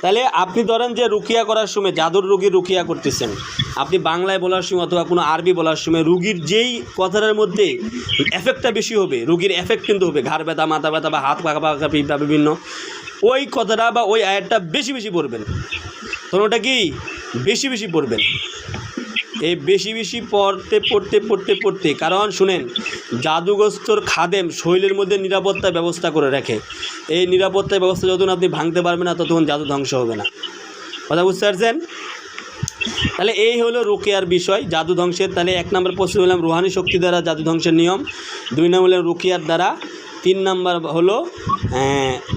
তাহলে আপনি ধরেন যে রুকিয়া করার সময় জাদুর রুগীর রুকিয়া করতেছেন, আপনি বাংলায় বলার সময় অথবা কোনো আরবি বলার সময় রুগীর যেই কথাটার মধ্যে এফেক্টটা বেশি হবে, রুগীর এফেক্ট কিন্তু হবে ঘাড় ব্যথা, মাথা ব্যথা বা হাত পাকা পাকা পিঠা বিভিন্ন, ওই কথাটা বা ওই আয়াতটা বেশি বেশি পড়বেন। তখন ওটা কি বেশি বেশি পড়বেন। এই বেশি বেশি পড়তে পড়তে পড়তে পড়তে, কারণ শুনেন, জাদুগ্রস্তর খাদেম শরীরের মধ্যে নিরাপত্তা ব্যবস্থা করে রাখে। এই নিরাপত্তা ব্যবস্থা যতক্ষণ আপনি ভাঙতে পারবেন না ততক্ষণ জাদু ধ্বংস হবে না। কথা বুঝতে পারছেন? তাহলে এই হলো রুকিয়ার বিষয়, জাদু ধ্বংসের। তাহলে 1 নম্বর প্রশ্ন হলাম রুহানি শক্তি দ্বারা জাদু ধ্বংসের নিয়ম, 2 নম্বর হলো রুকিয়ার দ্বারা, 3 নম্বর হলো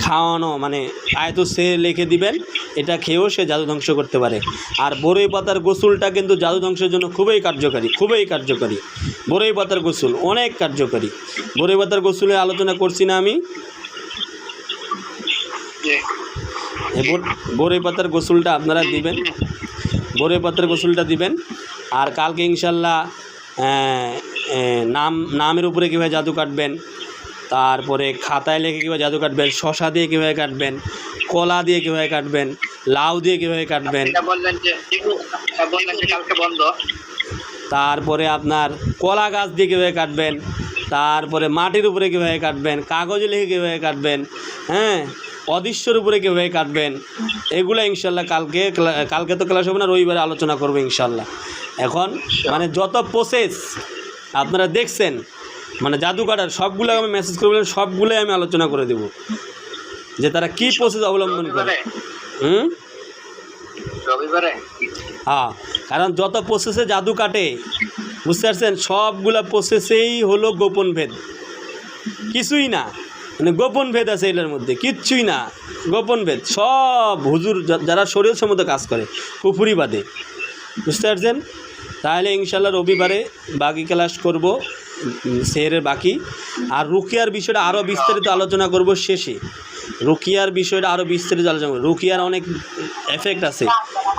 খাওয়ানো, মানে আয়তো সে লিখে দিবেন, এটা খেয়েও সে জাদু ধ্বংস করতে পারে। আর বরই পাতার গোসলটা কিন্তু জাদু ধ্বংসের জন্য খুবই কার্যকারী, খুবই কার্যকারী। বরই পাতার গোসল অনেক কার্যকারী। বরই পাতার গোসলে আলোচনা করছি না আমি? বরই পাতার গোসলটা আপনারা দিবেন, বরই পাতার গোসলটা দিবেন। আর কালকে ইনশাল্লাহ নামের উপরে কীভাবে জাদু কাটবেন, তারপরে খাতায় লিখে কীভাবে জাদু কাটবেন, শশা দিয়ে কীভাবে কাটবেন, কলা দিয়ে কীভাবে কাটবেন, লাউ দিয়ে কীভাবে কাটবেন, তারপরে আপনার কলা গাছ দিয়ে কীভাবে কাটবেন, তারপরে মাটির উপরে কীভাবে কাটবেন, কাগজে লিখে কীভাবে কাটবেন, হ্যাঁ, অদৃশ্যর উপরে কীভাবে কাটবেন, এগুলো ইনশাল্লাহ কালকে তো ক্লাস হবে না, রবিবারে আলোচনা করবো ইনশাল্লাহ। এখন মানে যত প্রসেস আপনারা দেখছেন মানে জাদু কাটার, সবগুলো আমি মেসেজ করে বললাম, সবগুলোই আমি আলোচনা করে দেব যে তারা কী প্রসেস অবলম্বন করে। হ্যাঁ, কারণ যত প্রসেসে জাদু কাটে, বুঝতে পারছেন, সবগুলা প্রসেসেই হলো গোপন ভেদ, কিছুই না, মানে গোপন ভেদ আছে এটার মধ্যে, কিচ্ছুই না, গোপন ভেদ। সব হুজুর যারা শরীয়ত সম্মত কাজ করে কুফরি বাদে, বুঝতে পারছেন। তাহলে ইনশাল্লাহ রবিবারে বাকি ক্লাস করব, সেহেরের বাকি। আর রুকিয়ার বিষয়টা আরও বিস্তারিত আলোচনা করব শেষে, রুকিয়ার বিষয়টা আরও বিস্তারিত আলোচনা করব। রুকিয়ার অনেক এফেক্ট আছে,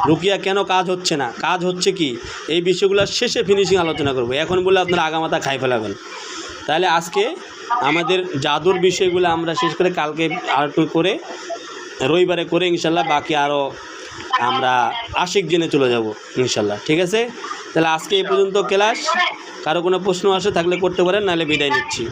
রুকিয়া কেন কাজ হচ্ছে না, কাজ হচ্ছে কি, এই বিষয়গুলো শেষে ফিনিশিং আলোচনা করব। এখন বলে আপনারা আগামাথা খাই ফেলাবেন। তাহলে আজকে আমাদের জাদুর বিষয়গুলো আমরা শেষ করে কালকে আর একটু করে রবিবারে করে ইনশাল্লাহ বাকি আরও আমরা আশিক জেনে চলে যাব ইনশাল্লাহ। ঠিক আছে, তাহলে আজকে এই পর্যন্ত ক্লাস। কারো কোনো প্রশ্ন আসে থাকলে করতে পারেন, নাহলে বিদায় নিচ্ছি।